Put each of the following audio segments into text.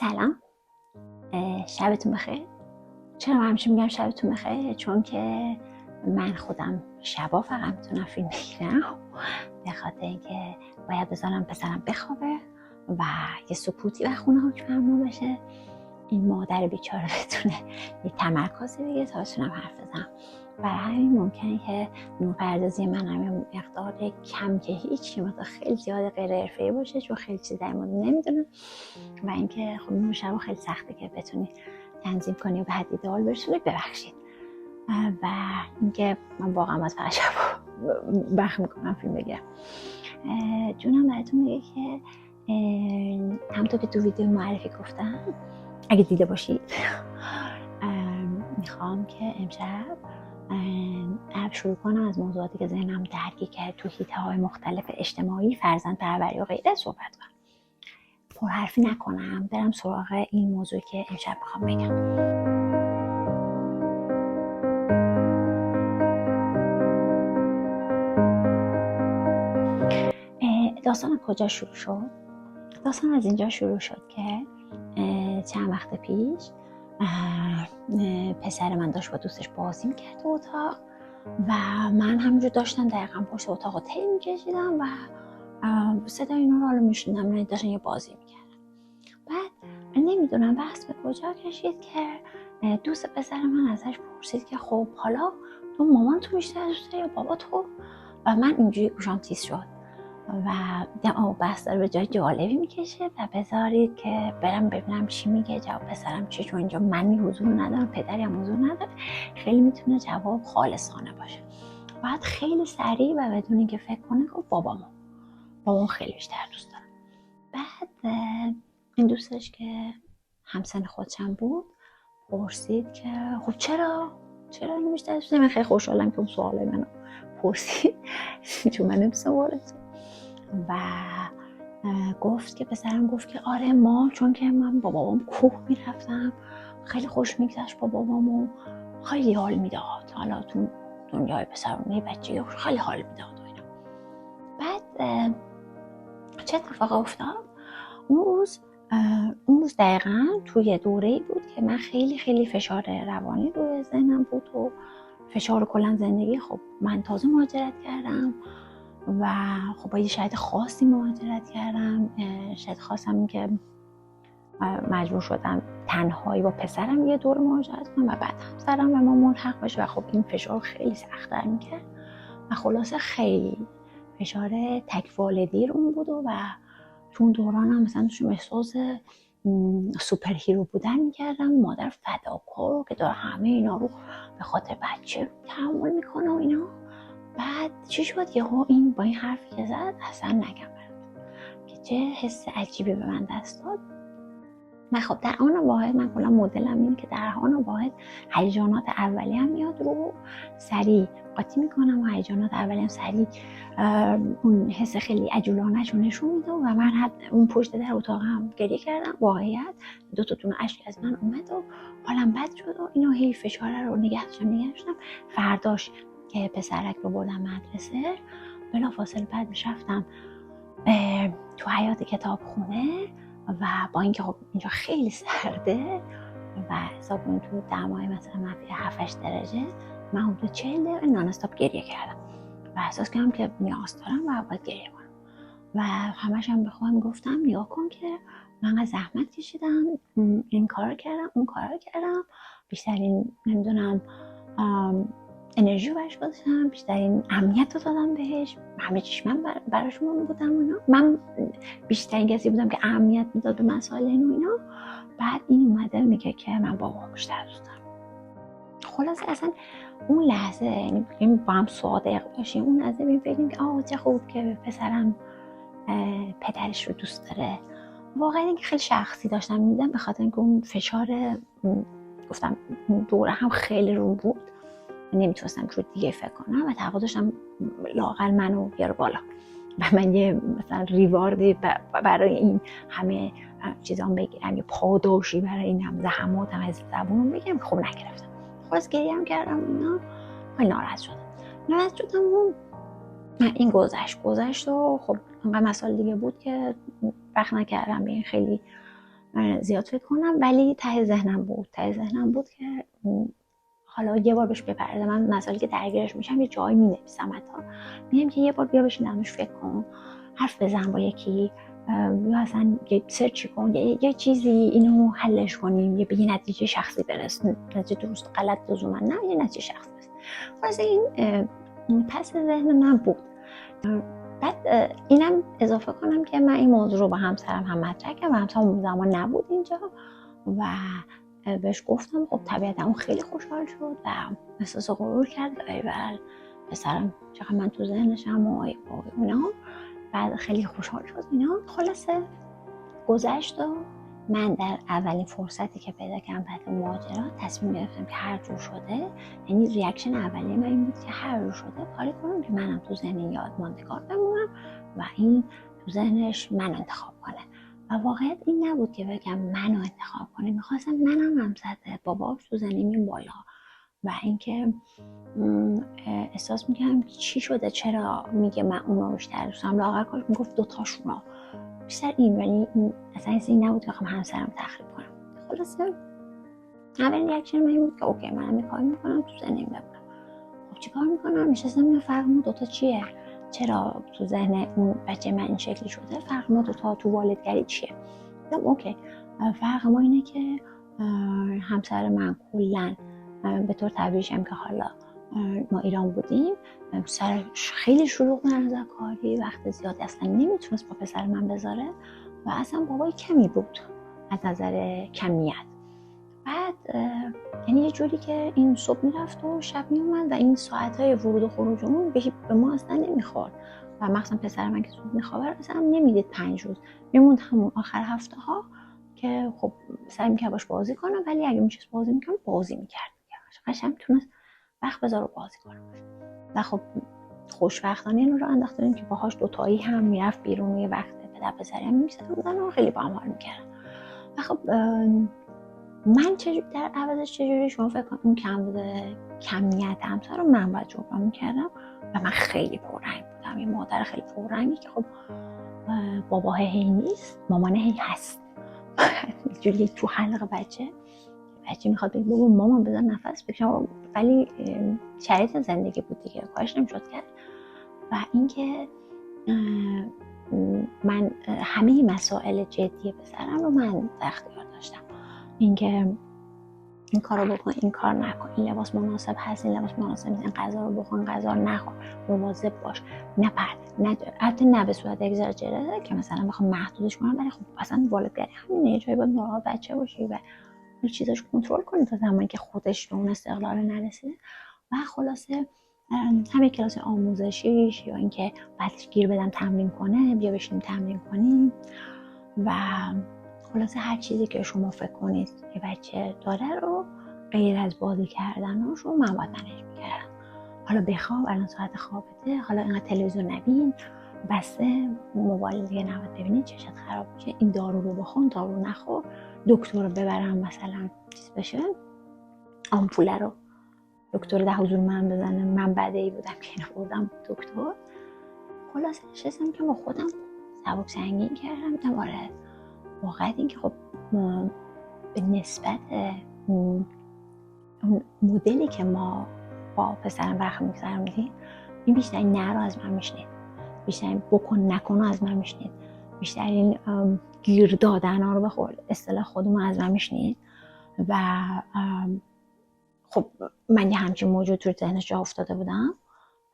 سلام. شبتون بخیر. چرا من همیشه میگم شبتون بخیر؟ چون که من خودم شبا فقط میتونم فیلم بگیرم، به خاطر اینکه باید بذارم پسرم بخوابه و یه سکوتی و خونه حکم فرما بشه، این مادر بیچاره بتونه یه تمرکزی بگیره تا بتونم حرف بزنم. برای همین ممکنه که نورپردازی من هم مقدار کم که هیچی، مثلا خیلی زیاد غیر حرفه‌ای باشه، چون خیلی چیز در مورد نمیدونم و اینکه خب نور شبا خیلی سخته که بتونی تنظیم کنی و به حد ایدئال برسونی. ببخشید. و اینکه من واقعا از فقط شبا وقت میکنم فیلم بگیرم. جونم براتون میگه که همونطور که تو ویدیو معرفی گفتم، اگه دیده باشید میخوام که امشب شروع کنم از موضوعاتی که ذهنم درگیر کرده تو حیطه‌های مختلف اجتماعی، فرزند پروری و غیره صحبت کنم. پرحرفی نکنم، برم سراغ این موضوعی که امشب میخوام بگم. داستان کجا شروع شد؟ داستان از اینجا شروع شد که چند وقت پیش پسر من داشت با دوستش بازی میکرد تو اتاق و من همونجور داشتم دقیقا پشت اتاق رو تی میکشیدم و صدای اینا رو حالا میشنیدم، داشتن یه بازی میکردم. بعد نمیدونم بحث به کجا کشید که دوست پسر من ازش پرسید که خب حالا تو مامان تو بیشتر دوست داری یا بابا تو؟ و من اینجوری گوشام تیز شد و دیدم بحث داره به جای جالبی میکشه و بذارید که برم ببینم چی میگه جواب پسرم چی، چون اینجا منی حضور ندارم، پدری هم حضور نداره، خیلی میتونه جواب خالصانه باشه. بعد خیلی سریع و بدون اینکه فکر کنه گفت بابام خیلی بیشتر دوست دارم. بعد این دوستش که همسن خودشم بود پرسید که خب چرا اینو بیشتر دوست داری؟ من خیلی خوشحالم که اون سوالای منو پرسید چون من نمی‌دونستم وارد. و گفت که پسرم گفت که آره ما، چون که من با بابام کوه میرفتم، خیلی خوش میگذشت با بابام و خیلی حال میداد، حالا تو دنیای پسرونه بچگی خیلی حال میداد و اینا. بعد چه اتفاق افتاد؟ اون روز دقیقا توی دوره‌ای بود که من خیلی فشار روانی روی ذهنم بود و فشار کلا زندگی. خب من تازه مهاجرت کردم و خب با یه شرایط خاصی مهاجرت کردم. شرایط خاصم این که مجبور شدم تنهایی با پسرم یه دور مهاجرت کنم و بعد همسرم و ما ملحق بشه و خب این فشار خیلی سخت‌تر میکرد و خلاصه خیلی فشار تک والدی روم بود و چون دوران هم مثلا داشتم احساس سوپر هیرو بودن میکردم، مادر فداکار که داره همه اینا رو به خاطر بچه تحمل میکنه و اینا. بعد چی شد یهو این با این حرفی که زد اصلا نگم که چه حس عجیبی به من دست داد. من خب در آن واحد من کلا مدلم اینه که در آن واحد هیجانات اولی هم میاد رو سریع قاطی میکنم و هیجانات اولی هم سریع اون حس خیلی عجولانه‌شو نشون میده و من اون پشت در اتاقم گریه کردم. واقعیت 2 تا دونه اشک از من اومد و حالم بد شد و اینو هی فشار رو نگه داشتم. فرداش که پسرک رو بردم مدرسه، بلافاصله بعد رفتم تو حیاط کتابخونه و با اینکه خب اینجا خیلی سرده و حساب کنید تو دمای مثلا منفی 7-8 درجه، من حدود 40 دقیقه نان استاپ گریه کردم و احساس کردم که نیاز دارم و باید گریه کنم و همش هم به خودم گفتم نگاه کن که من از زحمت کشیدم، این کار کردم اون کار کردم، بیشترین نمیدونم انرژی براش گذاشتم، بیشترین امنیت رو دادم بهش، همه چیش من براشون بودم و اینا. من بیشترین کسی بودم که اهمیت میداد به مسائل این و اینا. بعد این اومده میگه که من بابام بیشتر دوست دارم. خلاصه اصلا اون لحظه یعنی با هم صادق باشیم، اون لحظه ببینیم که چه خوب که پسرم پدرش رو دوست داره. واقعا اینکه خیلی شخصی داشتم میدم به خاطر اینکه اون فشار گفتم دوره هم خیلی رو بود، نمیتونستم جور دیگه فکر کنم و توقع داشتم لااقل منو بیاره بالا و من یه مثلا ریواردی برای این همه چیزام بگیرم، یه پاداشی برای این هم زحماتم از زبونم بگیرم. خب نگرفتم. خلاص گریه هم کردم اینا، خیلی ناراحت شدم و این گذشت و خب انقدر مسائل دیگه بود که وقت نکردم به این خیلی زیاد فکر کنم، ولی ته ذهنم بود که حالا یه بار بهش بپرده. من مسائلی که درگیرش میشم یه جایی مینویسم، حتی میگم که یه بار بیا بشینمش فکر کن، حرف بزن با یکی، یا اصلا یه سرچی کن، یه چیزی اینو حلش کنیم، یه به یه نتیجه شخصی برس، نتیجه درست غلط لزوما نه، یه نتیجه شخصی برس. واسه این پس ذهن من بود. بعد اینم اضافه کنم که من این موضوع رو با همسرم هم مطرح کردم و همسرم اون زمان نبود اینجا و بهش گفتم. خب طبیعتا اون خیلی خوشحال شد و احساس غرور کرد، ایول پسرم چقدر من تو ذهنشم و اینا. بعد خیلی خوشحال شد اینا. خلاصه گذشت و من در اولین فرصتی که پیدا کردم بعد اون ماجرا تصمیم گرفتم که هر جور شده، یعنی ریاکشن اولیه من این بود که هر جور شده کاری کنم که منم تو ذهن یاد ماندگار بمونم و این تو ذهنش من انتخاب کنه. و واقعیت این نبود که بگم منو انتخاب کنه، میخواستم منم هم زده باباش تو ذهنم بالا و اینکه احساس میکنم چی شده، چرا میگه من اونو بیشتر دوست دارم، لااقل کاش میگفت دوتاشونو بیشتر. این یعنی اصلا این نبود که بخوام همسرم تخریب کنم. خلاصه اولین ریاکشن من این بود که اوکی منم کار میکنم تو ذهنم بمونم. خب چیکار میکنم؟ نشستم اینو فرق ما دوتا چیه، چرا تو ذهن اون بچه من این شکلی شده، فرق ما دوتا تو والدگری چیه؟ اوکی فرق ما اینه که همسر من کلن به طور طبیعیش هم که حالا ما ایران بودیم، سر خیلی شلوغ نظر کاری، وقت زیاد اصلا نمیتونست با پسر من بذاره و اصلا بابای کمی بود از نظر کمیت. بعد یعنی یه جوری که این صبح میرفت و شب میومد و این ساعتهای ورود و خروجمون به ما اصلا نمیخورد و مخصوصا پسر من که زود میخوابه اصلا نمیدید 5 روز، میموند همون آخر هفته ها که خب سعی میکرد باش بازی کنه، ولی اگه میشست بازی میکنه بازی میکرد، قشنگ میتونست وقت بذاره بازی کنه. و خب خوشبختانه اینو رو انداختیم که باهاش دوتایی هم میرفت بیرون و یه وقت پدر پسری هم میگذروندن و خیلی با هم حال میکردن. و خب من در عوضش چجوری شما فکر کنم اون کم بوده کمیت همسر رو من باید جبران میکردم و من خیلی پررنگ بودم، یه مادر خیلی پررنگی که خب باباه هی نیست، مامانه هی هست. جوری تو حلق بچه میخواد بگه بابا مامان بذار نفس بکشم، ولی شرایط زندگی بود دیگه، کارش نمیشد کرد. و اینکه من همه مسائل جدی پسرم رو من در اختیار داشتم، اینکه این کارو بکن، این کار نکن، این لباس مناسب هست، این لباس مناسب نیست، این غذا رو بخور، غذا رو نخور، مواظب باش، البته نه به صورت اگزاجره که مثلا بخوام محدودش کنم، ولی خب اصلا والدگری همینه، یه جایی باید مراقب بچه باشی و این چیزاش کنترل کنی تا زمانی که خودش به اون استقلال نرسیده. و خلاصه همه کلاس آموزشیش یا اینکه بعدش گیر بدم تمرین کنه، بیا بشینیم تمرین کنیم و خلاصه هر چیزی که شما فکر کنید که بچه داره رو غیر از بازی کردنش رو من باید منیج میکردم. حالا بخواب، الان ساعت خوابته، حالا اینقدر تلویزیون نبین، بسته موبایل دیگه نباید ببینید، چشت خراب میشه، این دارو رو بخون، دارو نخور، دکتر رو ببرم مثلا چیز بشه، آمپوله رو دکتر ده حضور من بزنه، من بدهی بودم که اینو بردم دکتر. خلاصه نشستم که با خودم سبک سنگین کردم دوباره. واقعا این که خب به نسبت اون مدلی که ما با پسرم وقت میگذروندیم، این بیشترین نه رو از من میشنید، بیشترین بکن نکن از من میشنید، بیشترین گیر دادن ها رو به اصطلاح خودمون از من میشنید. و خب من یه همچین موجود تو ذهنش جا افتاده بودم،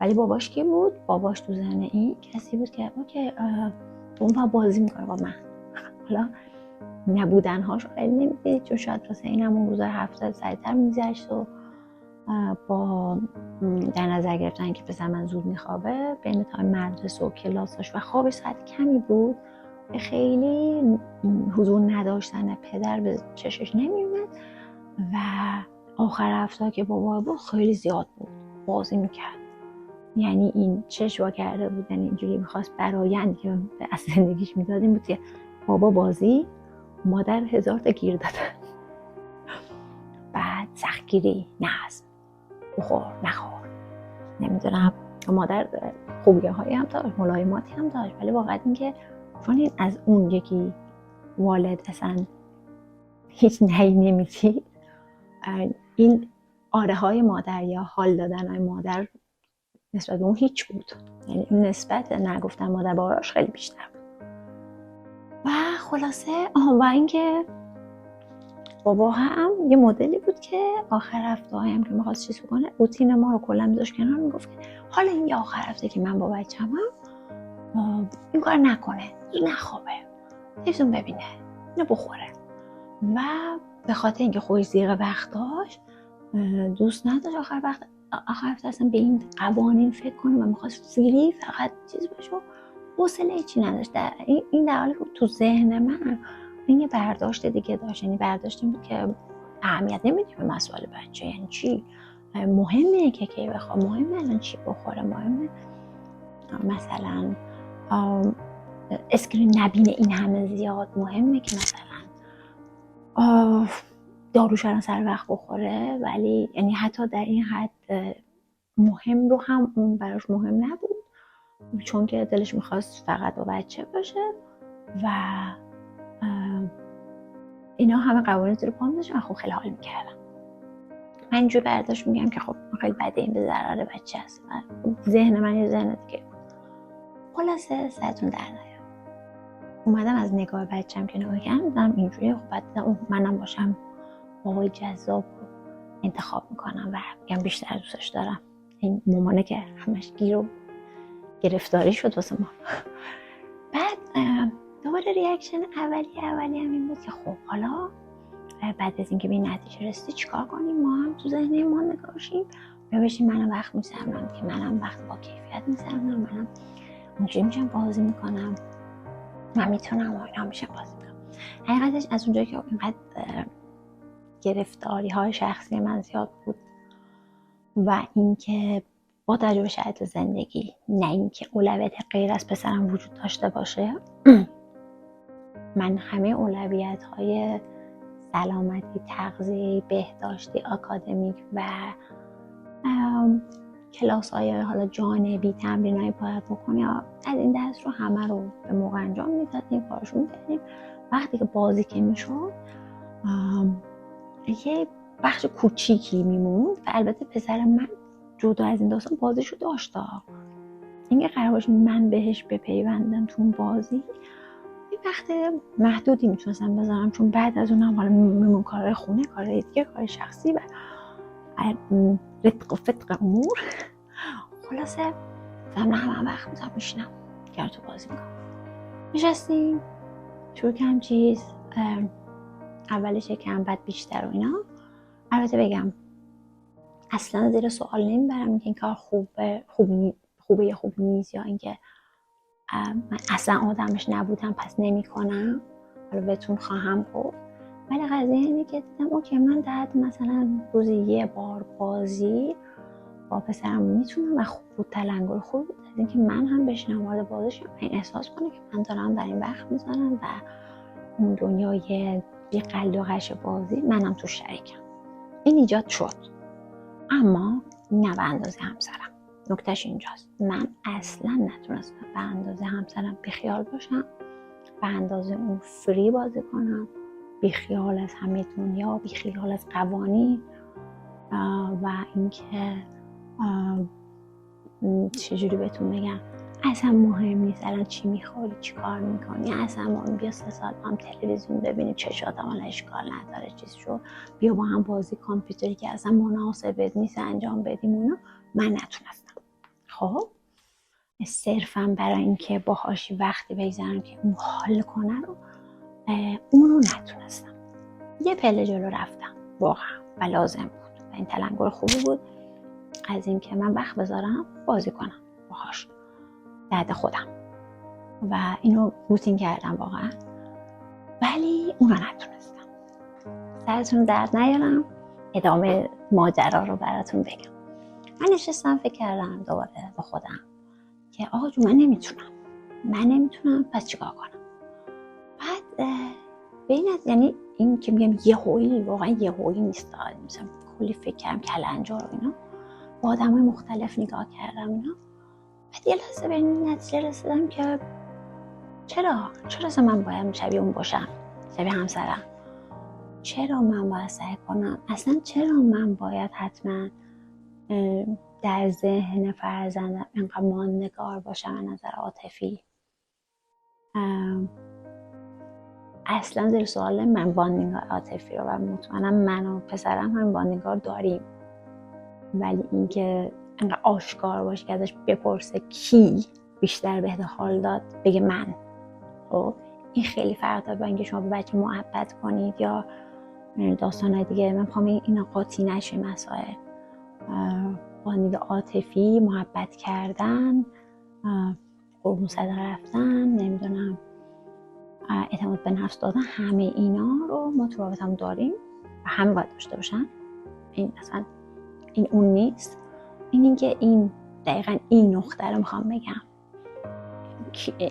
ولی باباش کی بود؟ باباش تو ذهن این کسی بود که اوکی اون بازی میکنه با من. حالا نبودن هاش خیلی نمیدید، چون شاید واسه اینم اون روزای هفته سریعتر میگذشت و با در نظر گرفتن که پسر من زود میخوابه، بین تایم مدرسه و کلاساش و خوابش ساعت کمی بود، خیلی حضور نداشتن پدر به چشش نمیومد و آخر هفته که بابا بود خیلی زیاد بود بازی میکرد. یعنی این چش وا کرده بود، یعنی اینجوری میخواست برآیندی که از زندگیش میداد این بود که بابا بازی، مادر 1000 تا گیر دادن، بعد سختگیری، نظم، بخور نخور، نمیدونم. مادر خوبیه هایی هم داشت، ملایماتی هم داشت، ولی واقعا این که چون از اون یکی والد اصلا هیچ نهی نمیدید، این آره های مادر یا حال دادن های مادر نسبت به اون هیچ بود. یعنی این نسبت نگفتن مادر باراش خیلی بیشتر بود. و خلاصه و اینکه بابا هم یه مدلی بود که آخر هفته هایم که میخواست چیز کنه روتین ما رو کلا میذاشت کنار، میگفت که حالا این یه آخر هفته که من با بچه‌م این کار نکنه، این نخوابه، تلویزیون ببینه، اینو بخوره. و به خاطر اینکه خودش زیغ وقت داشت دوست نداشت آخر هفته اصلا به این قوانین فکر کنه و میخواست فری فقط چیز باشه و حوصله چی نداشت. این در حالی که تو ذهن من این یه برداشت دیگه داشت، یعنی برداشت این بود که اهمیت نمیدیم به مسائل بچه. یعنی چی مهمه که کی بخواه، مهمه الان چی بخوره، مهمه مثلا اسکرین نبینه این همه زیاد، مهمه که مثلا داروش الان سر وقت بخوره. ولی یعنی حتی در این حد مهم رو هم اون براش مهم نبود، چون که دلش میخواست فقط با بچه باشه و اینا همه قوانین زیر پام داشت. من خب خیلی حال میکردم. من اینجور برداشت میگم که خب خیلی بده، این به ضرر بچه هست. ذهن من یه ذهن دیگه. خلاصه سرتون در نیار، اومدم از نگاه بچه‌م که نگاه کردم اینجوری، خب بعد منم باشم بابای جذاب انتخاب میکنم و میگم بیشتر دوستش دارم. این مامانه که همش گیر و گرفتاری شد واسه ما. بعد دوباره ریاکشن اولی هم این بود که خب حالا بعد از اینکه به این نتیجه رسیدی چیکار کنیم؟ ما هم تو ذهن ما نگاشیم ببینیم منم وقت میذارم که منم وقت با کیفیت میذارم، منم اونجوری میشم بازی میکنم، من میتونم و اینا میشم بازی میکنم. حقیقتش از اونجایی که اینقدر گرفتاری های شخصی من زیاد بود و اینکه با تجربه شرایط زندگی، نه اینکه اولویت غیر از پسرم وجود داشته باشه، من همه اولویت های سلامتی، تغذیه، بهداشتی، آکادمیک و کلاس های حالا جانبی، تمرین های باید بکنی از این دست رو همه رو به موقع انجام میدادیم، کارشون میکردیم. وقتی که بازی که میشد یه بخش کوچیکی میموند و البته پسر من جدا از این داستان بازیشو داشت. اینکه قرار باشه من بهش بپیوندم تو بازی یه وقت محدودی میتونستم بذارم، چون بعد از اونم حالا میمون کارهای خونه، کارهای دیگه، کار شخصی و رتق و فتق امور. خلاصه من همه وقت میتونم میشنم که تو بازی میکنم. نشستیم شروع کم چیز، اولش کم بعد بیشتر و اینا. البته بگم اصلا زیر سوال نمیبرم که این کار خوبه یا خوب نیست، یا اینکه من اصلا آدمش نبودم پس نمیکنم، حالا بهتون خواهم گفت. ولی قضیه اینه که دیدم اوکی من در مثلا روزی یه بار بازی با پسرم میتونم و خوب بود، تلنگر خوب بود از اینکه من هم بشینم وارد بازیشم، این احساس کنه که من دارم در این وقت میذارم و اون دنیای بی قلد و قش بازی منم تو شریکم. این ایجاد شد، اما نه به اندازه همسرم. نکتهش اینجاست، من اصلا نتونستم به اندازه همسرم بیخیال باشم، به اندازه اون فری بازی کنم، بیخیال از همه دنیا، بیخیال از قوانین و اینکه چجوری بهتون بگم اصلا مهم نیست الان چی میخوری، چی کار میکنی، اصلا ما بیا 3 سال با هم تلویزیون ببینیم چشات هم اشکال نداره، چیز شو بیا با هم بازی کامپیوتری که اصلا مناسبت نیست انجام بدیم اونو. من نتونستم. خب صرفا برای اینکه باهاش وقتی بگذارم که اون حال کنه رو اونو نتونستم. یه پله جلو رفتم واقعا و لازم بود و این تلنگر خوبی بود از اینکه من وقت بذارم بازی کنم باهاش بعد خودم و اینو روتین کردم واقعا. ولی اونو نتونستم. سرتون درد نیارم، ادامه ماجرا رو براتون بگم. من نشستم فکر کردم دوباره با خودم که آقا جو من نمیتونم پس چیکار کنم. بعد یعنی این که میگم یهویی، واقعا یهویی نیست، مثلا کلی فکر کردم کلنجار و اینا، با آدمای مختلف نگاه کردم اینا. بعد یه لحظه به این نتیجه رسیدم که چرا اصلا من باید شبیه اون باشم، شبیه همسرم. چرا من باید سعی کنم؟ اصلا چرا من باید حتما در ذهن فرزندم اینقدر ماندگار باشم از نظر عاطفی؟ اصلا زیر سوال من باندینگ عاطفی رو و مطمئنم من و پسرم هم باندینگ داریم، ولی اینکه انقدر آشکار باشه که ازش بپرسه کی بیشتر بهت حال داد، بگه من. خب این خیلی فرق داره با اینکه شما به بچه محبت کنید یا داستانهای دیگه. من میخوام اینا قاطی نشه مسائل. باندینگ عاطفی، محبت کردن، قربون صدقه رفتن، نمیدونم اعتماد به نفس دادن، همه اینا رو ما تو رابطه‌مون داریم و همه باید داشته باشن. این اصلا این اون نیست. اینکه این دقیقاً این نقطه رو میخوام بگم،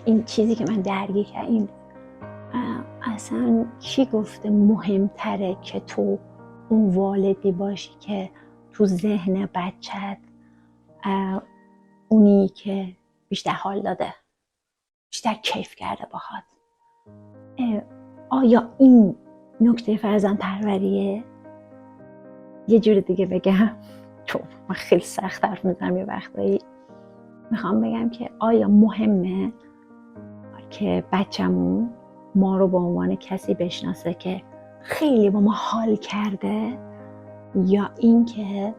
این چیزی که من درگیر کردم، این اصلا کی گفته مهمتره که تو اون والدی باشی که تو ذهن بچت اونی که بیشتر حال داده، بیشتر کیف کرده باهات؟ آیا این نکته فرزند پروریه؟ یه جور دیگه بگم، چون من خیلی سخت حرف میزنم یه وقتایی، میخوام بگم که آیا مهمه که بچه‌مون ما رو به عنوان کسی بشناسه که خیلی با ما حال کرده، یا اینکه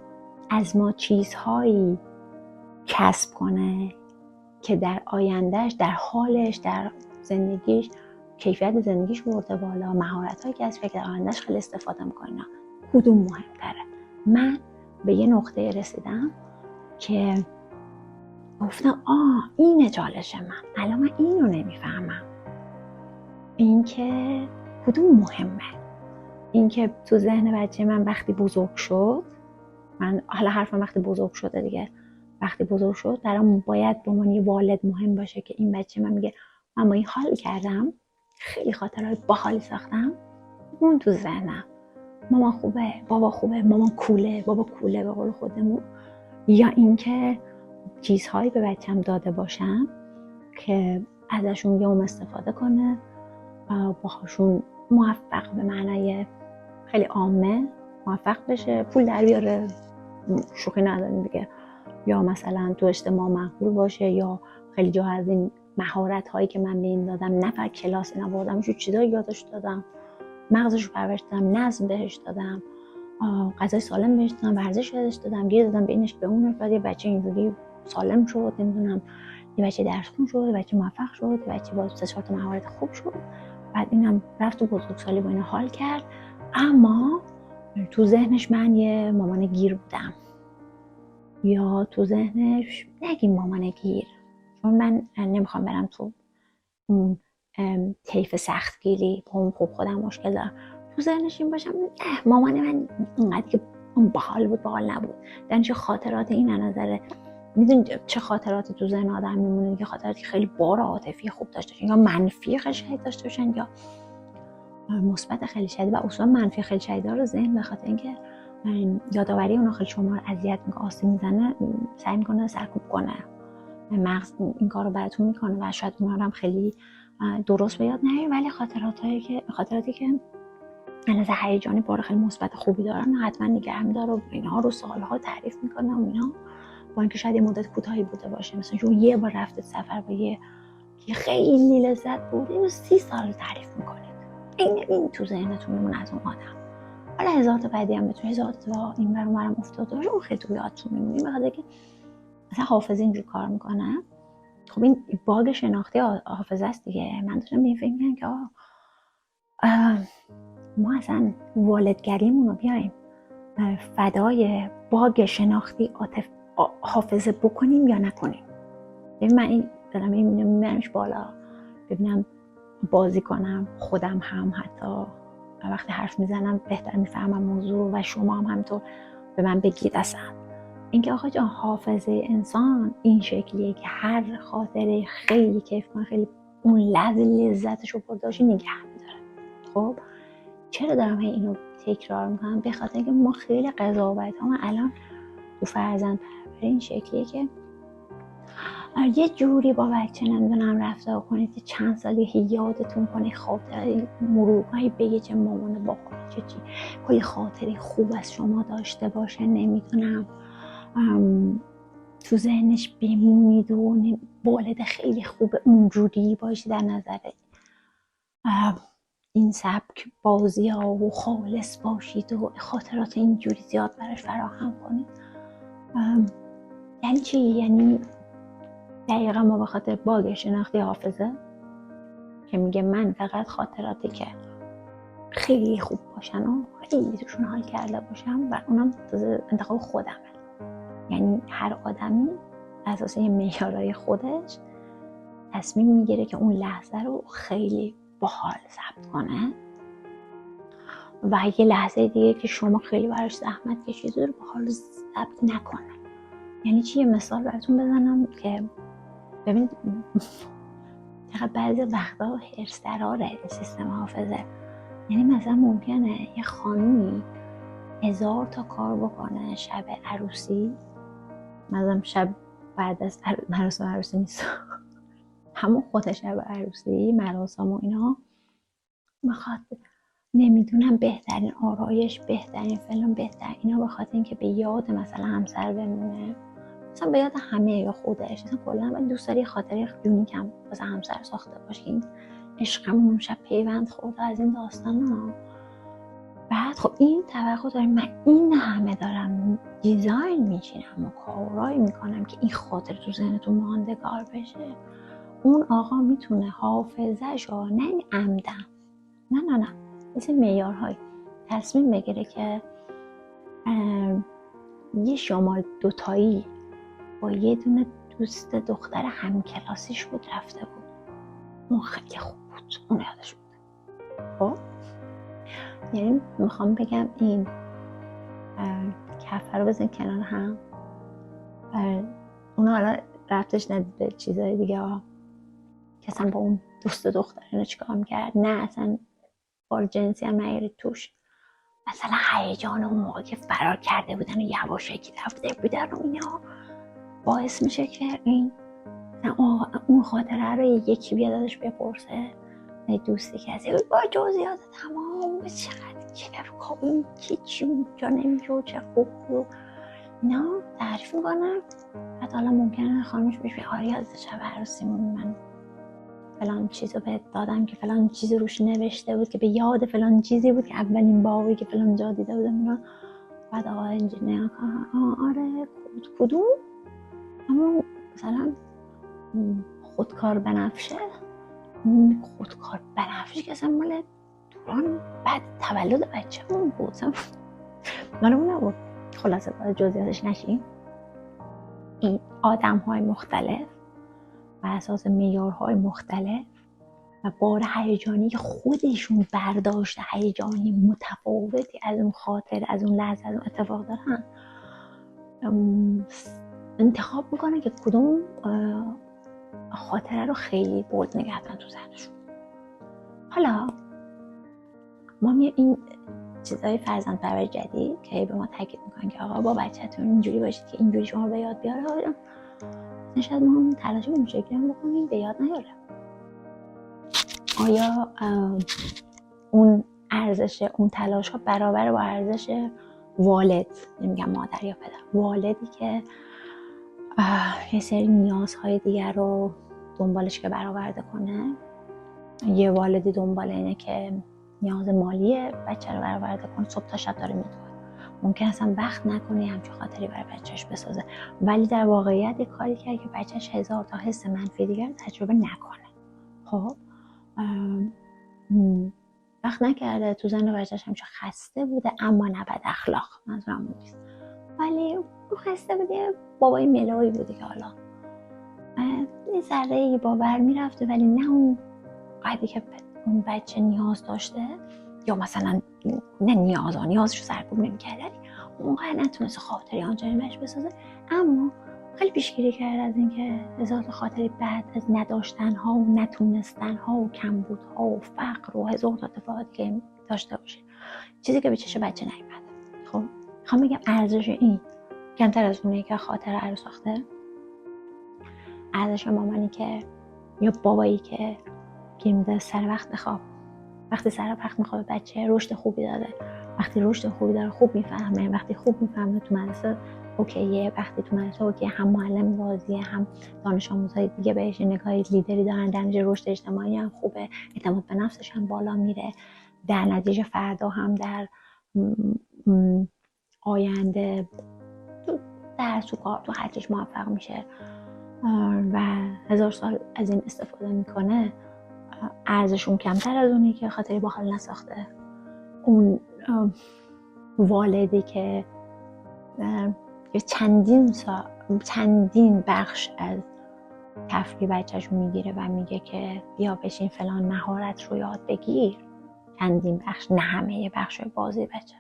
از ما چیزهایی کسب کنه که در آیندهش، در حالش، در زندگیش، کیفیت زندگیش برده بالا، مهارت‌هایی کسب که در آیندهش خیلی استفاده می‌کنه؟ کدوم مهم‌تره؟ من به یه نقطه رسیدم که گفتم اینه چالش من، الان من اینو نمیفهمم، اینکه کدوم مهمه. اینکه تو ذهن بچه من وقتی بزرگ شد، من حالا حرفم وقتی بزرگ شده دیگه، وقتی بزرگ شد برام باید به عنوان یه والد مهم باشه که این بچه من میگه من با این حال کردم، خیلی خاطرهای باحالی ساختم، اون تو ذهنم مامان خوبه، بابا خوبه، مامان کوله، بابا کوله به قول خودمون. یا اینکه چیزهایی به بچه‌م داده باشم که ازشون یوم استفاده کنه، باهاشون موفق، به معنای خیلی عامه موفق بشه، پول در بیاره، شوخی نداریم دیگه، یا مثلا تو اجتماع مقبول باشه، یا خیلی جا از این مهارت هایی که من به این دادم، نه فقط کلاس اینا بردم، شو چیزایی یادش دادم، مغزش رو پرورش دادم، نظم بهش دادم، غذای سالم بهش دادم، ورزش یادش دادم، گیر دادم به اینش به اونش، بعد یه بچه اینجوری سالم شد، نمیدونم یه بچه درس خون شد، یه بچه موفق شد، یه بچه با 3-4 تا مهارت خوب شد، بعد اینم رفت تو بزرگسالی با اینا حال کرد، اما تو ذهنش من یه مامان گیر بودم، یا تو ذهنش نگیم مامان گیر، چون من نمیخوام برم تو اون طیف سختگیری، خب خودم مشکل دارم، تو ذهنش این باشم مامان من اینقدر که باحال بود، باحال نبود، در چه خاطرات این نظره. میدونی چه خاطراتی تو ذهن آدم میمونه؟ که خاطراتی خیلی بار عاطفی خوب داشته، یا منفی خیلی شدید داشته باشن، یا مثبت خیلی شدید. و اصلا منفی خیلی شدید رو ذهن به خاطر اینکه یادآوری اون خیلی شما رو اذیت میکنه، آسیب میزنه، سعی میکنه سرکوب کنه، مغز این کارو براتون میکنه و شاید اونها هم خیلی درست به یاد نیاره، ولی خاطراتی که از هیجانی بار خیلی مثبت خوبی دارن حتما نگه می‌داره و اینها رو سالها تعریف میکنه و اینا، با اینکه شاید یه مدت کوتاهی بوده باشه، مثلا شما یه بار رفته سفر با یه خیلی لذت بود، اینو 30 سال تعریف میکنید، این تو ذهنتون میمونه از اون آدم. حالا هزار تا بعدی هم بتونه، هزار تا این برام برام افتاده باشه، اون خیلی تو یادتون میمونه، بخاطر که مثلا حافظه اینجور کار میکنه. خب این باگ شناختی حافظه است دیگه. من داشتم به این فکر میکنم که ما اصلا والدگریمون رو بیایم فدای باگ شناختی حافظه بکنیم یا نکنیم. ببین من این دارم میبرمش بالا، ببینم بازی کنم، خودم هم حتی وقتی حرف میزنم بهتر میفهمم موضوع و شما هم همینطور به من بگید. اصلا اینکه آقا جان حافظه انسان این شکلیه که هر خاطره خیلی کیف کنه، خیلی اون لذتش رو برده باشه نگه میداره. خب چرا دارم اینو تکرار میکنم؟ به خاطر اینکه ما خیلی قضاوت ها الان تو فرزند پروری این شکلیه که یه جوری با بچه نمیدونم رفتار کنید که چند سالی یادتون کنه خاطره مرورهایی بگه چه مامانه با چه چی کلی خاطره خوب از شما داشته باشه، نمیدونم تو ذهنش بمونید و والد خیلی خوبه اونجوری باشی در نظر این سبک بازی ها و خالص باشید و خاطرات اینجوری زیاد براش فراهم کنید. یعنی چی؟ یعنی دقیقا ما به خاطر باگ شناختی حافظه که میگه من فقط خاطراتی که خیلی خوب باشن و خیلی توشون حال کرده باشم و اونم انتخاب خودمه. یعنی هر آدمی اساس یه معیارای خودش تصمیم میگیره که اون لحظه رو خیلی باحال ثبت کنه و یه لحظه دیگه که شما خیلی براش زحمت کشیدید رو باحال ثبت نکنه. یعنی چی؟ یه مثال براتون بزنم که ببینید چقدر بعضی وقتا هرس دراره این سیستم حافظه. یعنی مثلا ممکنه یه خانومی 1000 تا کار بکنه شب عروسی، مثلا شب بعد از مراسم عروسی نیست همون خود شب عروسی مراسم و اینا بخواد نمیدونم بهترین آرایش، بهترین فلان، بهترین اینا بخاطر اینکه به یاد مثلا همسر بمونه، مثلا به یاد همه یا خودش، مثلا کلا من دوست داری خاطره یونیک هم واسه همسر ساخته باشین، عشقمون اون شب پیوند خورد از این داستانا. بعد خب این توقع داریم من این همه دارم دیزاین میچینم و کارایی میکنم که این خاطر تو ذهنتون ماندگار بشه. اون آقا میتونه حافظه‌ش رو نه عمدن نه مثل معیارهای تصمیم بگیره که یه شمال دوتایی با یه دونه دوست دختر همکلاسیش بود رفته بود، اون خیلی خوب بود، اون یادش بود. خب یعنی میخوام بگم این کفه رو بزن کنار هم، اون حالا رفتش ندید به چیزهای دیگه ها که اصلا با اون دوست دختر اینو چیکار میکرد، نه اصلا بار جنسی هم نگیرید توش، مثلا هیجان اون موقع که فرار کرده بودن و یواشکی رفته بودن و اینا باعث میشه که این اون خاطره رو یکی بیاد ازش بپرسه، دوستی کسی با جزئیات تمام چقدر کیف کابین چی اونجا نمیشه چه خوب و اینا تعریف میکنم. بعد حالا ممکنه خانمش بهش بگه آره یاد شب عروسیمون من فلان چیزو بهت دادم که فلان چیزی روش نوشته بود که به یاد فلان چیزی بود که اولین باری که فلان جا دیده بودم اینا. بعد آقا انجینیر آره کدوم همون مثلا خودکار بنفشه، خودکار بنفشه که اصلا مال دوران بعد تولد بچه‌مون بود، مال اون نبود. خلاصه باید جزئیاتش نشیم. این آدم‌های مختلف و اساس معیارهای مختلف و بار هیجانی که خودشون برداشت هیجانی متفاوتی از اون خاطر، از اون لحظه، از اون اتفاق دارن، انتخاب میکنن که کدوم خاطره رو خیلی بولد نگه دارن تو ذهنشون. حالا ما این چیزای فرزند پرور جدید که به ما تاکید میکنن که آقا با بچه‌تون اینجوری باشید که اینجوری شما به یاد بیاره، شاید ما هم تلاش اون شکلی هم بکنیم به یاد نیاره. آیا اون ارزش اون تلاش ها برابر با ارزش والد، نمیگم مادر یا پدر، والدی که یه سری نیازهای دیگر رو دنبالش که برآورده کنه، یه والدی دنبال اینه که نیاز مالی بچه رو برآورده کنه، صبح تا شب داره میدوه، ممکن اصلا وقت نکنه همچین خاطری برای بچهش بسازه، ولی در واقعیت یه کاری کرد که بچهش 1000 تا حس منفی دیگر تجربه نکنه. خب وقت نکرده تو ذهن بچهش همیشه خسته بوده اما نه بد اخلاق، منظورم اون نیست، ولی اون خسته بوده، بابای ملایی بوده که حالا یه ذره باور میرفته ولی نه اون قدری که اون بچه نیاز داشته، یا مثلا نه نیازشو سرکوب نمی‌کرد، اونقدر نتونست خاطری آنچنانی بهش بسازه، اما خیلی پیشگیری کرد از اینکه هزار تا خاطری بعد از نداشتن‌ها و نتونستن‌ها و کمبودها و فقر و هزار تا اتفاقاتی که داشته باشه، چیزی که به چشم بچه نیومده. خب میخوام بگم ارزش این کمتر از اونه که خاطره رو ساخته، ارزش مامانی که یا بابایی که گیر میده سر وقت بخواب. وقتی سر وقت میخوابه بچه رشد خوبی داره. وقتی رشد خوبی داره خوب میفهمه. وقتی خوب میفهمه تو مدرسه اوکیه. وقتی تو مدرسه اوکیه، هم معلم راضیه، هم دانش آموزای دیگه بهش نگاهی لیدری دارن، در نتیجه رشد اجتماعی هم خوبه، اعتماد به نفسش هم بالا میره، در نتیجه فردا هم در آینده در تو کار تو هر چیز موفق میشه و 1000 سال از این استفاده میکنه. ارزشون کمتر از اونی که خاطری با حال نساخته. اون والدی که چندین بخش از تفریح بچه‌شو میگیره و میگه که بیا بشین فلان مهارت رو یاد بگیر، چندین بخش، نه همه بخش بازی بچه،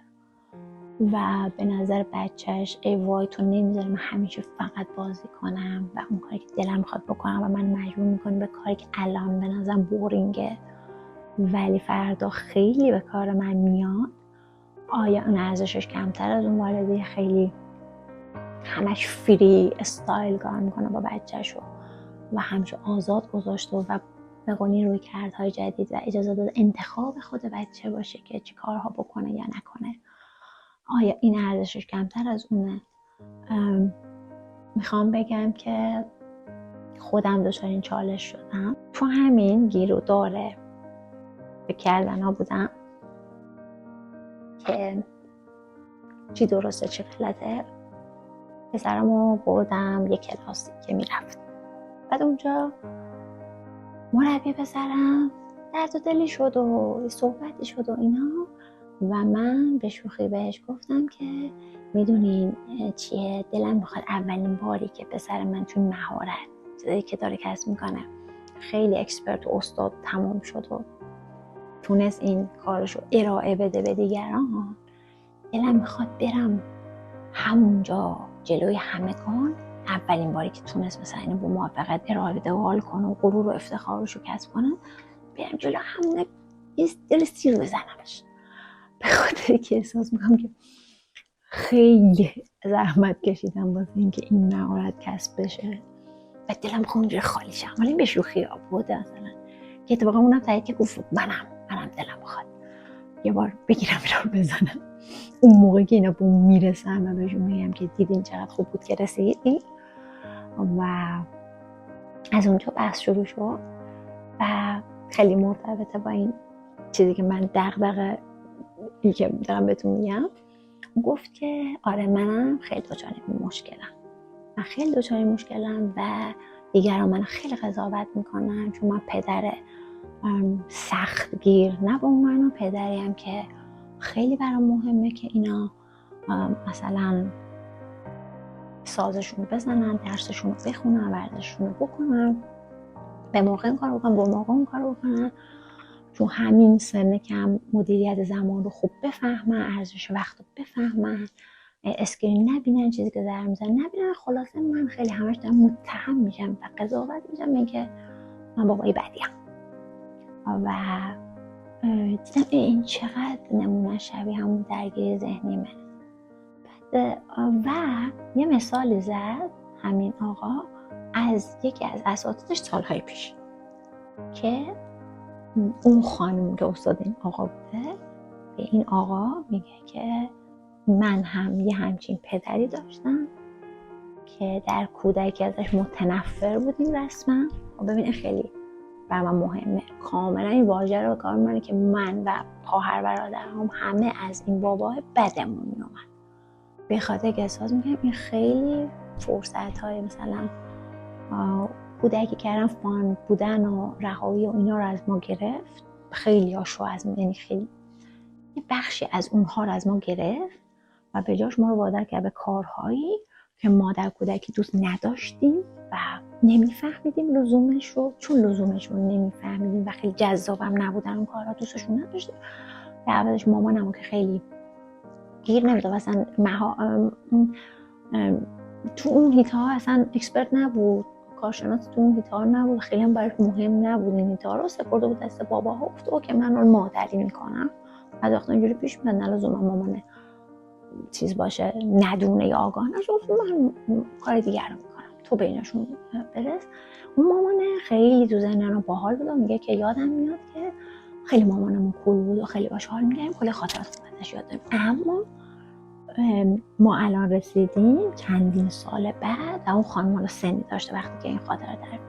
و به نظر بچهش ای وای تو نمیذاری من همیشه فقط بازی کنم و اون کاری که دلم میخواد بکنم و من مجبور میکنی به کاری که الان به نظرم بورینگه ولی فردا خیلی به کار من میاد. آیا اون ارزشش کمتر از اون والدی خیلی همش فری استایل کار میکنه با بچه‌شو و همیشه آزاد گذاشته و به قولی روی کردهای جدید و اجازه داده انتخاب خود بچه باشه که چه کارها بکنه یا نکنه؟ آیا این ارزشش کمتر از اونه؟ میخوام بگم که خودم دچار این چالش شدم، تو همین گیر و داره فکر کردن ها بودم که چی درسته چی غلطه. پسرمو بردم یک کلاسی که میرفت، بعد اونجا مربی پسرم درد و دلی شد و صحبتی شد و اینا و من به شوخی بهش گفتم که میدونین چیه، دلم میخواد اولین باری که پسر من تو مهارت که داره کسب میکنه خیلی اکسپرت و استاد تمام شد و تونست این کارشو ارائه بده به دیگران، دلم میخواد برم همونجا جلوی همگان اولین باری که تونست مثلا اینو با موفقیت ارائه بده و حال کنه و غرور و افتخارشو کسب کنه، برم جلو همونه دل سیر بزنمش، به خاطر که احساس میکنم که خیلی زحمت کشیدم واسه اینکه این مهارت کسب بشه و دلم میخواد اونجوری خالی شم. ولی به شوخی ها بوده مثلا که اتفاقا اونم تایید که گفت منم دلم میخواد یه بار بگیرم رو بزنم. اون موقع که اینا به اون میرسن و بهشون میگم که دیدین چقدر خوب بود که رسیدی و از اونجا بحث شروع شد و خیلی مرتبطه با این چیزی که من دغدغه که دارم بهتون میگم. گفت که آره منم خیلی دچار مشکلم و دیگران من خیلی قضاوت میکنن چون من پدر سخت گیر نه به اون معنا، پدریم که خیلی برام مهمه که اینا مثلا سازشون رو بزنن، درسشون رو بخونن، ورزششون رو بکنن، به موقع این کار رو بکنن، با موقع اون کار رو بکنن، چون همین سن کم مدیریت زمان رو خوب بفهمن، ارزش وقت رو بفهمن، اسکرین نبینن، چیزی که ضرر میزنه نبینن. خلاصه من خیلی همش دارم متهم میشم و قضاوت میشم میگه من بابایی بدیم و دیدم این چقدر نمونه شبیه همون درگیری ذهنیمه. و یه مثالی زد همین آقا از یکی از اساتیدش سالهای پیش که اون خانم که استاد این آقا بوده به این آقا میگه که من هم یه همچین پدری داشتم که در کودکی ازش متنفر بودیم رسما. و ببین خیلی بر من مهمه، کاملا این واژه رو کار می‌کنه که من و خواهر برادرم همه از این بابا بدمون میومد، به خاطر که احساس می‌کنم این خیلی فرصت‌های مثلا کودکی کردن، فان بودن و رهایی و اینا رو از ما گرفت، خیلی هاشو از ما، یعنی خیلی یه بخشی از اونها رو از ما گرفت و به جاش ما رو وادار کرد به کارهایی که ما در کودکی دوست نداشتیم و نمیفهمیدیم لزومش رو، چون لزومش رو نمیفهمیدیم و خیلی جذابم نبودن اون کارها، دوستشون نداشتیم. در عوضش مامانمو که خیلی گیر نمیداد، اصلا تو اون هیتا اصلا اکسپرت نبود، کارشناس تو اون هیتا نبود، خیلی هم براش مهم نبود این هیتا رو، سپرده بود دست باباها، گفت که من اون مادری میکنم. از وقتا اینجوری پیش میاد نلزوما مامانه چیز باشه ندونه یا آگاه نشه، من کار دیگر رو میکنم. تو بینشون برس. اون مامانه خیلی تو ذهنم باحال بود و میگه که یادم میاد که خیلی مامانمون کول بود و خیلی باش حال می‌کردیم، کلی خاطرات خوب ازش یاد داریم. اما ما الان رسیدیم چندین سال بعد و اون خانم حالا سنی داشته وقتی که این خاطره در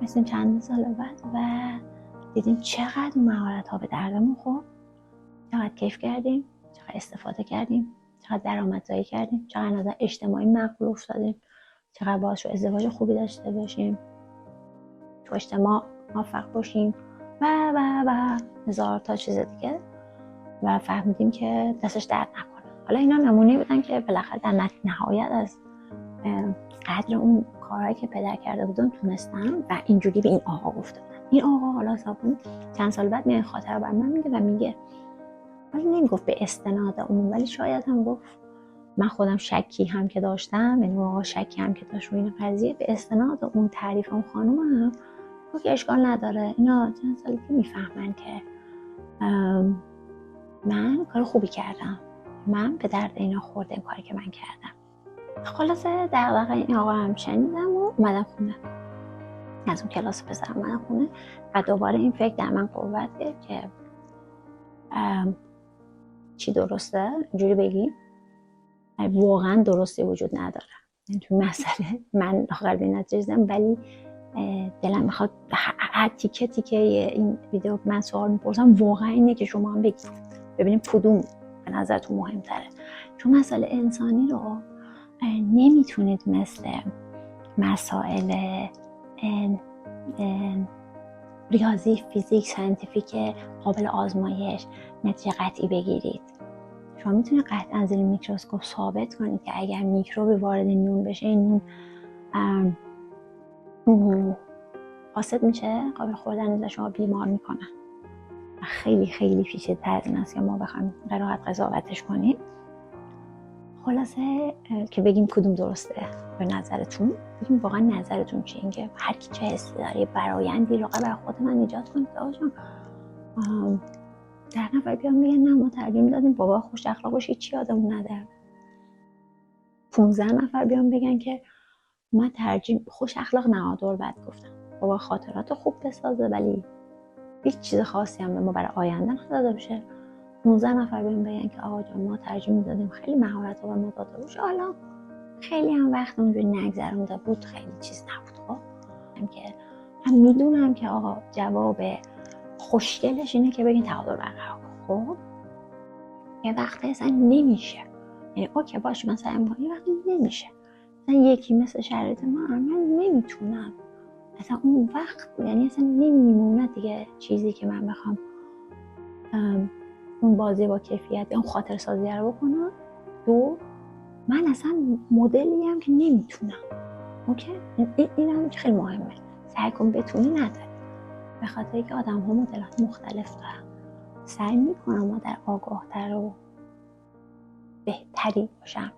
رسیدیم چندین سال بعد و دیدیم چقدر اون مهارت‌ها به دردمون خورد، چقدر کیف کردیم، چقدر استفاده کردیم، چقدر درآمدزایی کردیم، چقدر نظر اجتماعی مقبول افتادیم، چقدر باعث شد ازدواج خوبی داشته باشیم، تو اجتماع موفق باشیم و هزار تا چیز دیگه و فهمیدیم که دستش درد نکنه. حالا اینا نمونه بودن که بالاخره در نهایت از قدر اون کارهایی که پدر کرده بودن تونستن و اینجوری به این آقا گفته بودن. این آقا حالا حسابون چند سال بعد میاد خاطره بر من میگه و میگه، ولی نمیگفت به استناد اون، ولی شاید هم گفت من خودم شکی هم که داشتم، یعنی آقا شکی هم که داشت روی این قضیه، به استناد اون تعریف اون خانم هم که اشکال نداره، اینا چند سالی که میفهمن که من کار خوبی کردم، من به درد اینا خورده این کاری که من کردم. خلاصه دغدغه این آقا هم شنیدم و اومدم خونه، از اون کلاس پسر اومدم خونه و دوباره این فکر در من قوت گرفت که چی درسته اینجوری بگی، واقعا درستی وجود نداره تو مسئله. من آخر به نتیجه رسیدم، ولی دلم میخواد هر تیکه تیکه این ویدیو من سوال میپرسم واقعا اینه که شما هم بگید ببینیم کدوم به نظرتون مهمتره، چون مسئله انسانی رو نمیتونید مثل مسائل ریاضی، فیزیک، ساینتیفیک قابل آزمایش نتیجه قطعی بگیرید. شما میتونید قطعا زیر میکروسکوپ ثابت کنید که اگر میکروبی وارد نون بشه این نون فاسد میشه، قابل خوردن نیست، شما بیمار میکنن. خیلی خیلی پیچیده‌تر از این است که ما بخوایم قرائت قضاوتش کنیم. خلاصه که بگیم کدوم درسته به نظرتون، بگیم واقعا نظرتون چیه، اینکه هر کی چه حسی داره برایندی رو برای خود من ایجاد کنید که آقا در نفر بیان بگن نه ما ترجیح دادیم بابا خوش اخلاق باشه چی یادمون نداره، 15 نفر بیان بگن که ما ترجیح خوش اخلاق نه دور بعد گفتم بابا خاطرات خوب بسازه ولی هیچ چیز خاصی هم به ما برای آینده نداده باشه، 15 نفر بیان بگن که آقا جان ما ترجیح میدادیم خیلی مهارت ها به ما داده باشه، حالا خیلی هم وقت اونجوری نگذرونده بود، خیلی چیز نبود. خب هم میدونم که آقا جواب خوشگلش اینه که بگین تعادل برقرار کن. خب یه وقتی اصلا نمیشه، یعنی اوکی باشه من سعی میکنم، یه وقتی نمیشه، مثلا یکی مثل شرایط من نمیتونم اصلا اون وقت، یعنی اصلا نمیمونه دیگه چیزی که من بخوام اون بازی با کیفیت اون خاطر سازی رو بکنم. دو من اصلا مدلی هم که نمیتونم. اوکی این هم خیلی مهمه، سعی کن بتونی نداری، به خاطر اینکه آدم ها مدلات مختلف دارن. سعی میکنم ما در آگاهتر و بهتری باشم،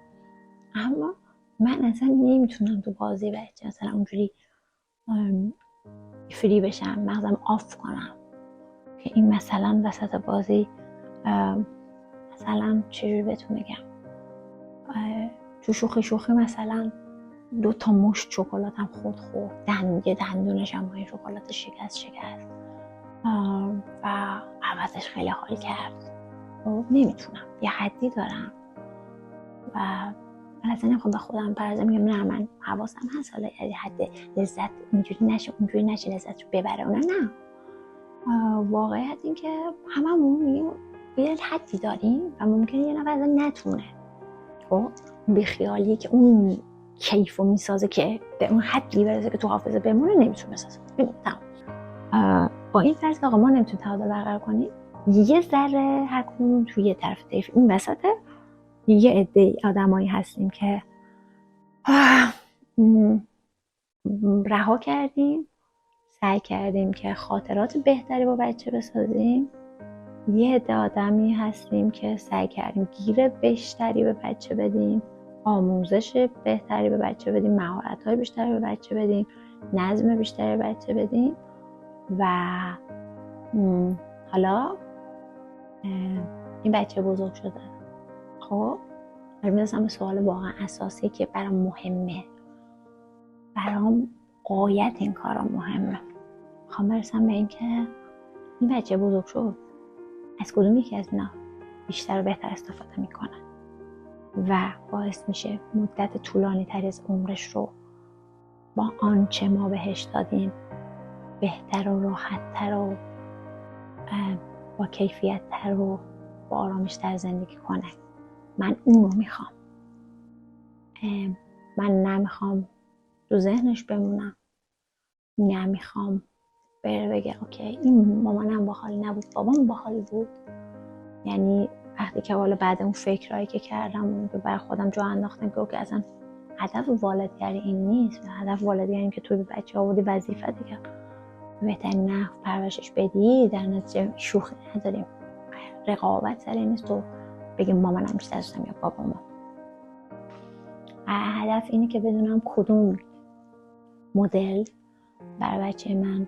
اما من اصلا نمیتونم تو بازی بچه مثلا اونجوری فری بشم، مغزم آف کنم که این مثلا وسط بازی مثلا چجوری بهتون بگم تو شوخی مثلا 2 مشت شکلاتم خورد دندونش هم های شکلات شکست و عوضش خیلی حال کرد. نمیتونم، یه حدی دارم و من اصلا نمیخوام به خودم برازم میگم نه من حواسم هست حالا یه حد لذت اینجوری نشه اونجوری نشه لذت رو ببره، اونه نه. واقعیت این که هممون یه حدی داریم و ممکنه یه نفر نتونه خب بیخیالی که اون کیفو میسازه که به اون حدی برسه که تو حافظه بمونه نمیتونه بسازه. با این فرض که آقا ما نمیتونیم تعادل برقرار کنیم، یه ذره هر کدومون توی یه طرف طیف این وسطه یه عده آدمایی هستیم که رها کردیم، سعی کردیم که خاطرات بهتری با بچه بسازیم، یه عده آدمی هستیم که سعی کردیم گیر بیشتری به بچه بدیم، آموزش بهتری به بچه بدیم، مهارت‌های بیشتری به بچه بدیم، نظم بیشتری به بچه بدیم و حالا این بچه بزرگ شده. خب میرسم به سوال واقعا اساسی که برام مهمه، برام غایت این کارا مهمه. میخوام برسم به این که این بچه بزرگ شد از کدوم یکی از اینا بیشتر و بهتر استفاده میکنه و باعث میشه مدت طولانی تری از عمرش رو با آنچه ما بهش دادیم بهتر و راحت تر و با کیفیت تر و با آرامش تر زندگی کنه. من اون رو میخوام. من نمیخوام تو ذهنش بمونم، نمیخوام بره بگه اوکی این مامانم باحال نبود بابام باحال بود. یعنی وقتی که حالا بعد اون فکرایی که کردم اون که بر خودم جا انداختم که اوکی اصلا هدف والدگری این نیست. هدف والدگری این که توی بچه آوردی وظیفه دیگه بهترین نحو پرورشش بدی، در نتیجه شوخی نداریم، رقابت سر نیست تو بگیم مامانم بیشتر دوستم یا بابام. هدف اینه که بدونم کدوم مدل برای بچه من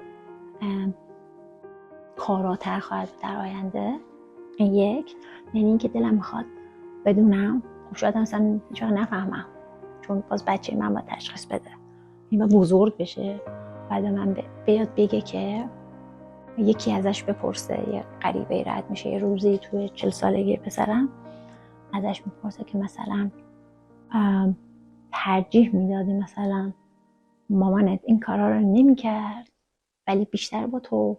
کاراتر خواهد در آینده. این یک، یعنی اینکه دلم میخواد بدونم. خب شاید مثلا هیچ وقت نفهمم چون باز بچه من باید تشخیص بده، این باید بزرگ بشه بعد من بیاد بگه که یکی ازش بپرسه، یه غریبه رد میشه یه روزی توی 40 سالگی پسرم ازش میپرسه که مثلا ترجیح میدادی مثلا مامانت این کارا رو نمیکرد ولی بیشتر با تو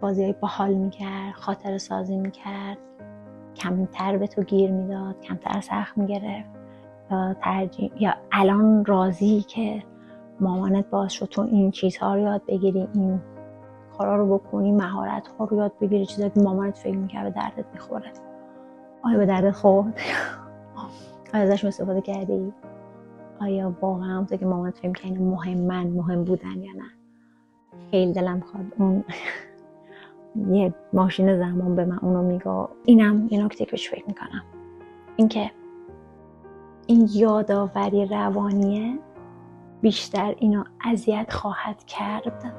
بازیای باحال میکرد، خاطره سازی میکرد، کمتر به تو گیر میداد، کمتر سخت میگرفت، یا الان راضی که مامانت باعث شد تو این چیزها رو یاد بگیری، این کارا رو بکنی، مهارت ها رو یاد بگیری، چیزایی که مامانت فکر میکرد به دردت میخوره. آیا به دردت خورد؟ آیا ازش استفاده کردی؟ آیا واقعا همونطور که مامانت فکر میکرد مهم بودن یا نه؟ خیلی دلم خواهد اون یه ماشین زمان به من اونو میگه. اینم یه نکته که بهش فکر میکنم، اینکه این یادآوری روانیه بیشتر اینو اذیت خواهد کرد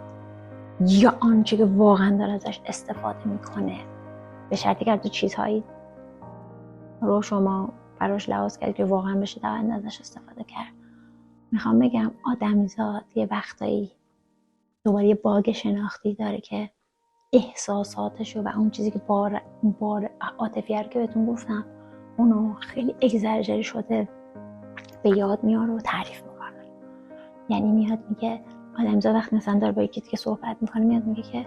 یا آنچه که واقعا داره ازش استفاده میکنه، به شرطی که تو چیزهایی رو شما براش لحاظ کردید که واقعا بشه در آینده ازش استفاده کرد. میخوام بگم آدمیزاد یه وقتایی دوباره یه باگ شناختی داره که احساساتشو و اون چیزی که بار عاطفی رو که بهتون گفتم اونو خیلی اگزرجری شده به یاد میاره و تعریف میکنه. یعنی میاد میگه آدمیزاد وقتی مثلا داره با یکی که صحبت میکنه میاد میگه که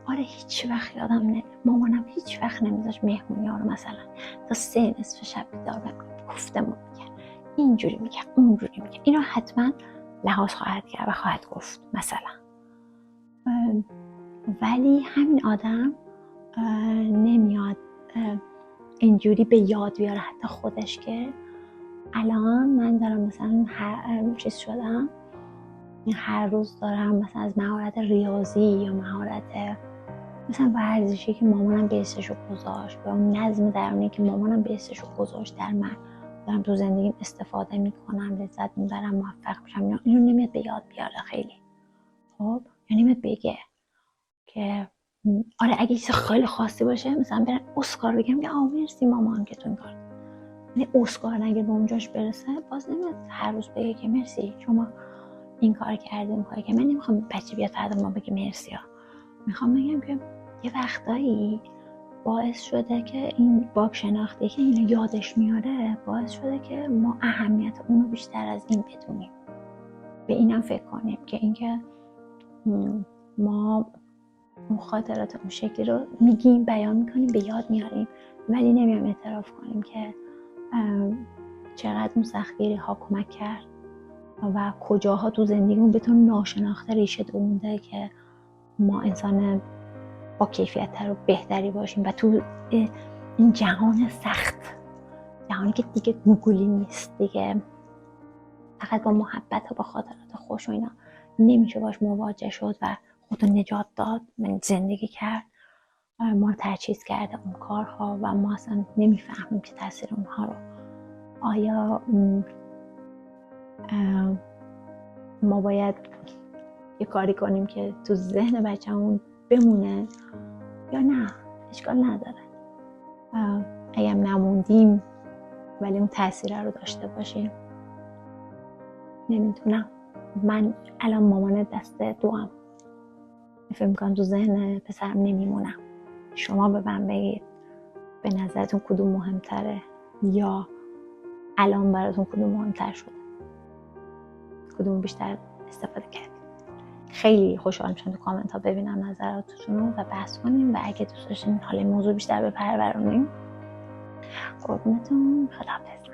آره هیچ وقت یادم نه مامانم هیچ وقت نمیذاش مهمونی ها رو مثلا تا 3 نصف شب بیدار بمونم، گفتمون میگه اینجوری میگه اونجوری میگه. اینو حتما لحاظ خواهد کرد و خواهد گفت مثلا. ولی همین آدم نمیاد اینجوری به یاد بیاره حتی خودش که الان من دارم مثلا چیز شدم هر روز دارم مثلا از مهارت ریاضی یا مهارت مثلا ورزشی که مامانم بیسشو گذاشت و اون نظم درونی که مامانم بیسشو گذاشت در من دارم تو زندگیم استفاده میکنم، لذت میبرم، موفق میشم. اینو نمیاد به یاد بیاره خیلی. خب یعنی نمیاد بگه که آره اگه چیز خیلی خاصی باشه مثلا برن اسکار بگم که مرسی مامان که تو این کار. یعنی اسکار اگه به اونجاش برسه باز نمیاد هر روز بگه که مرسی شما این کار کردیم کاری که من نمیخوام بچه بیاد فردا ما بگه مرسی ها. میخوام بگم که یه وقتایی باعث شده که این باگ شناختی که اینو یادش میاره باعث شده که ما اهمیت اونو بیشتر از این بدونیم، به اینم فکر کنیم که اینکه ما اون خاطرات اون شکلی رو میگیم بیان میکنیم به یاد میاریم ولی نمیام اعتراف کنیم که چقدر اون سختگیری ها کمک کرد و کجاها تو زندگیمون به طور ناشناخته ریشه دونده که ما انسان با کیفیت تر و بهتری باشیم و تو این جهان سخت، جهانی که دیگه گوگلی نیست دیگه، فقط با محبت و با خاطرات خوش و اینا نمیشه باش مواجه شد و خودتو نجات داد، من زندگی کرد، ما رو تجهیز کرده اون کارها و ما اصلا نمیفهمیم که تاثیر اونها رو. آیا ما باید یه کاری کنیم که تو ذهن بچه‌مون بمونه یا نه؟ اشکال نداره اگه نموندیم ولی اون تاثیر رو داشته باشیم. نمیدونم. من الان مامان دست دوام، فکر میکنم تو ذهن پسرم نمیمونم. شما به من بگید به نظرتون کدوم مهمتره، یا الان براتون کدوم مهمتر شده، کدوم بیشتر استفاده کردید. خیلی خوشحال میشم تو کامنت ها ببینم نظراتتون رو و بحث کنیم، و اگه دوست داشتین حالا موضوع بیشتر بپرورونیم، قربونتون، خداحافظ.